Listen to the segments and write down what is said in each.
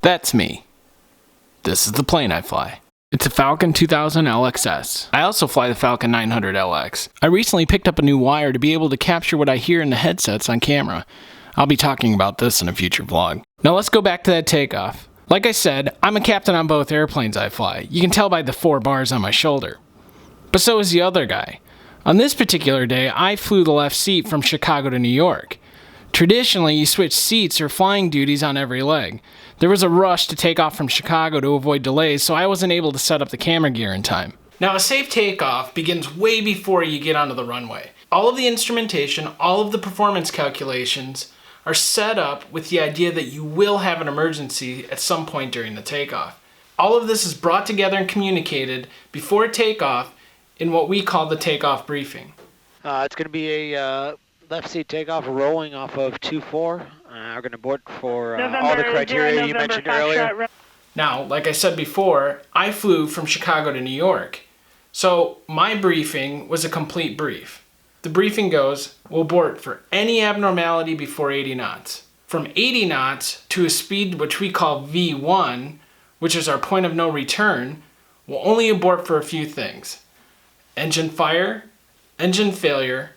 That's me. This is the plane I fly. It's a Falcon 2000 LXS. I also fly the Falcon 900 LX. I recently picked up a new wire to be able to capture what I hear in the headsets on camera. I'll be talking about this in a future vlog. Now let's go back to that takeoff. Like I said, I'm a captain on both airplanes I fly. You can tell by the 4 bars on my shoulder. But so is the other guy. On this particular day, I flew the left seat from Chicago to New York. Traditionally, you switch seats or flying duties on every leg. There was a rush to take off from Chicago to avoid delays, so I wasn't able to set up the camera gear in time. Now, a safe takeoff begins way before you get onto the runway. All of the instrumentation, all of the performance calculations are set up with the idea that you will have an emergency at some point during the takeoff. All of this is brought together and communicated before takeoff in what we call the takeoff briefing. It's going to be a left seat takeoff rolling off of 24. We're going to board for all the criteria you mentioned earlier. Now, like I said before, I flew from Chicago to New York. So my briefing was a complete brief. The briefing goes, we'll abort for any abnormality before 80 knots. From 80 knots to a speed which we call V1, which is our point of no return, we'll only abort for a few things. Engine fire, engine failure,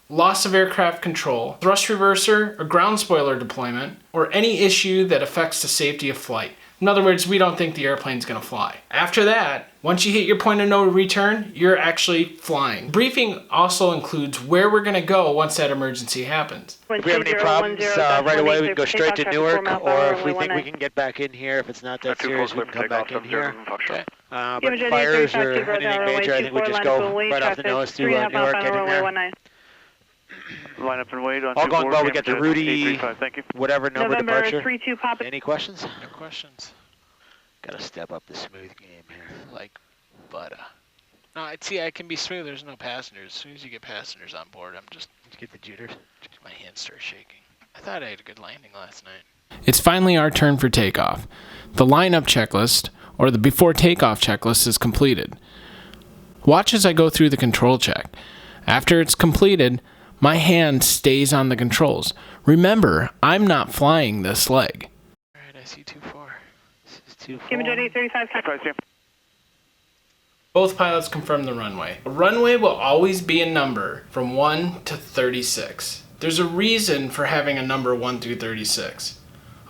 loss of aircraft control, thrust reverser or ground spoiler deployment, or any issue that affects the safety of flight. In other words, we don't think the airplane's going to fly. After that, once you hit your point of no return, you're actually flying. Briefing also includes where we're going to go once that emergency happens. If we have any problems right away, we can go straight to Newark, or if we think we can get back in here, if it's not that serious, we can come back in here. Okay. But fires or anything major, I think we just go right off the nose to Newark, get in there. Line up and wait on all going well, we get the Rudy, thank you. whatever number departure. 32 pop. Any questions? No questions. Gotta step up the smooth game here. Like butter. No, see, I can be smooth. There's no passengers. As soon as you get passengers on board, I'm just... Did you get the jitters? My hands start shaking. I thought I had a good landing last night. It's finally our turn for takeoff. The lineup checklist, or the before takeoff checklist, is completed. Watch as I go through the control check. After it's completed, my hand stays on the controls. Remember, I'm not flying this leg. Alright, I see 2-4. This is 2-4. Give me 835. Both pilots confirm the runway. A runway will always be a number from 1 to 36. There's a reason for having a number 1 through 36.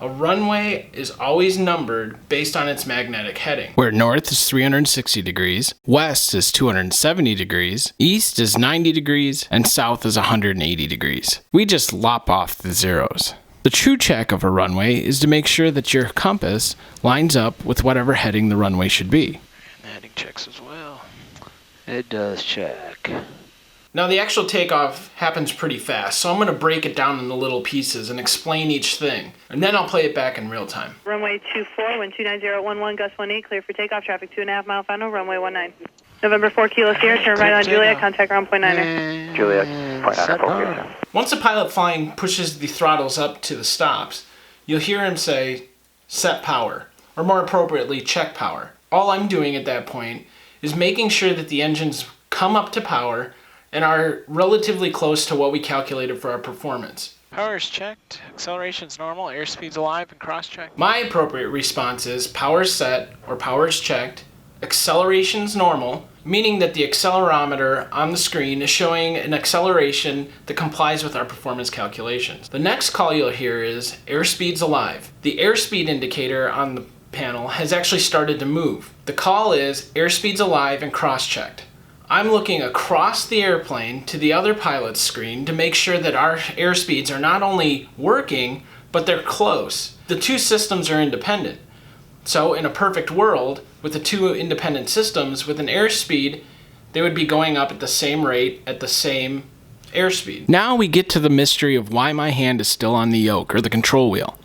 A runway is always numbered based on its magnetic heading, where north is 360 degrees, west is 270 degrees, east is 90 degrees, and south is 180 degrees. We just lop off the zeros. The true check of a runway is to make sure that your compass lines up with whatever heading the runway should be. And the heading checks as well. It does check. Now the actual takeoff happens pretty fast, so I'm going to break it down into little pieces and explain each thing, and then I'll play it back in real time. Runway 24, wind 29011, gust 18, clear for takeoff, traffic 2.5 mile final, runway 19. November 4 Kilo Sierra, turn right on Juliet, contact ground point 9er. Juliet, point 9er. Once a pilot flying pushes the throttles up to the stops, you'll hear him say, set power, or more appropriately, check power. All I'm doing at that point is making sure that the engines come up to power and are relatively close to what we calculated for our performance. Power is checked, acceleration's normal, airspeed's alive, and cross-checked. My appropriate response is power is set or power is checked, acceleration's normal, meaning that the accelerometer on the screen is showing an acceleration that complies with our performance calculations. The next call you'll hear is airspeed's alive. The airspeed indicator on the panel has actually started to move. The call is airspeed's alive and cross-checked. I'm looking across the airplane to the other pilot's screen to make sure that our airspeeds are not only working, but they're close. The two systems are independent. So in a perfect world, with the two independent systems, with an airspeed, they would be going up at the same rate at the same airspeed. Now we get to the mystery of why my hand is still on the yoke or the control wheel.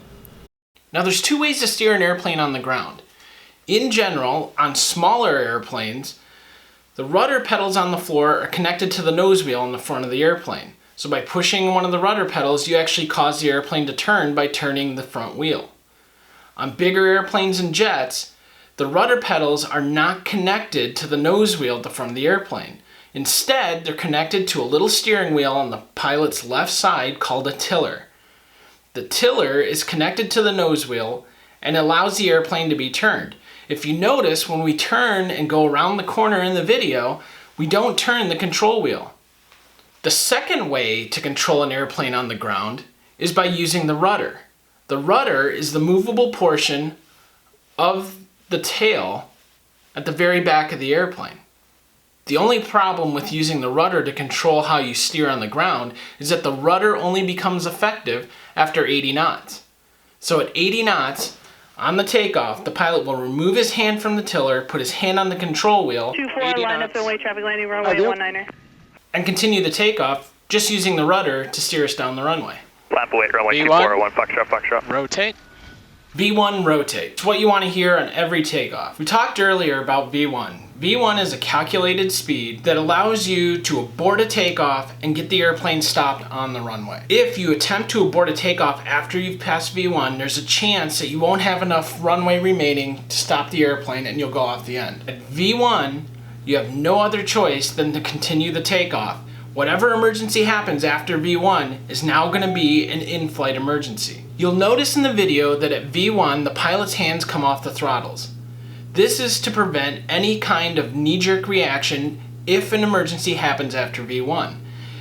Now there's two ways to steer an airplane on the ground. In general, on smaller airplanes, the rudder pedals on the floor are connected to the nose wheel on the front of the airplane. So by pushing one of the rudder pedals, you actually cause the airplane to turn by turning the front wheel. On bigger airplanes and jets, the rudder pedals are not connected to the nose wheel at the front of the airplane. Instead, they're connected to a little steering wheel on the pilot's left side called a tiller. The tiller is connected to the nose wheel and allows the airplane to be turned. If you notice, when we turn and go around the corner in the video, we don't turn the control wheel. The second way to control an airplane on the ground is by using the rudder. The rudder is the movable portion of the tail at the very back of the airplane. The only problem with using the rudder to control how you steer on the ground is that the rudder only becomes effective after 80 knots. So at 80 knots, on the takeoff, the pilot will remove his hand from the tiller, put his hand on the control wheel, 24, line up and wait, traffic landing, runway 19er. And continue the takeoff, just using the rudder to steer us down the runway. Lap await, runway 2401, Foxtrot. Rotate. V1 rotate. It's what you want to hear on every takeoff. We talked earlier about V1. V1 is a calculated speed that allows you to abort a takeoff and get the airplane stopped on the runway. If you attempt to abort a takeoff after you've passed V1, there's a chance that you won't have enough runway remaining to stop the airplane and you'll go off the end. At V1, you have no other choice than to continue the takeoff. Whatever emergency happens after V1 is now going to be an in-flight emergency. You'll notice in the video that at V1, the pilot's hands come off the throttles. This is to prevent any kind of knee-jerk reaction if an emergency happens after V1.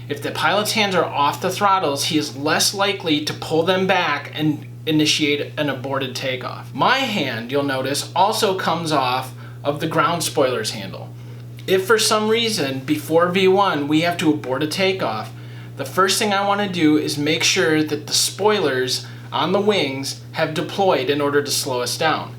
If the pilot's hands are off the throttles, he is less likely to pull them back and initiate an aborted takeoff. My hand, you'll notice, also comes off of the ground spoiler's handle. If for some reason before V1 we have to abort a takeoff, the first thing I want to do is make sure that the spoilers on the wings have deployed in order to slow us down.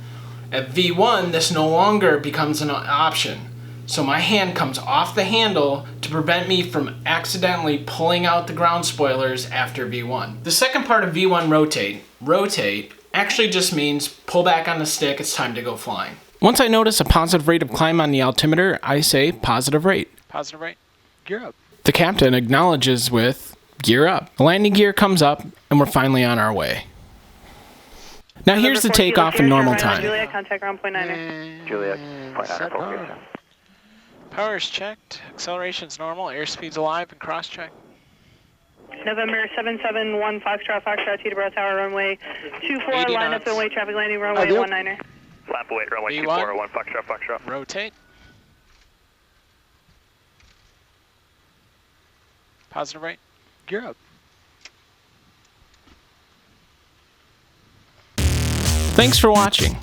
At V1, this no longer becomes an option. So my hand comes off the handle to prevent me from accidentally pulling out the ground spoilers after V1. The second part of V1 rotate, actually just means pull back on the stick, it's time to go flying. Once I notice a positive rate of climb on the altimeter, I say positive rate. Positive rate. Gear up. The captain acknowledges with gear up. The landing gear comes up and we're finally on our way. Now here's the takeoff in normal time. Juliet, contact ground point 9er. Juliet, point 9er, focus. Power is checked. Acceleration's normal. Airspeed's alive and cross-check. November 771 Foxtrot, Teterboro Tower, runway 24, line up and wait, traffic landing, runway 19er. Lap await, runway 2401, Foxtrot. Rotate. Positive rate. Gear up. Thanks for watching.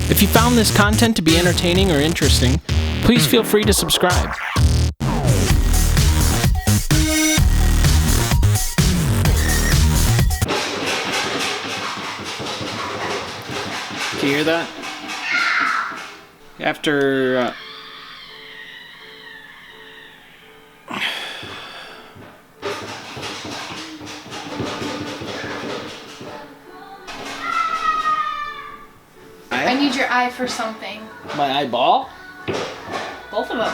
If you found this content to be entertaining or interesting, please feel free to subscribe. Can you hear that? After I need your eye for something. my eyeball? Both of them.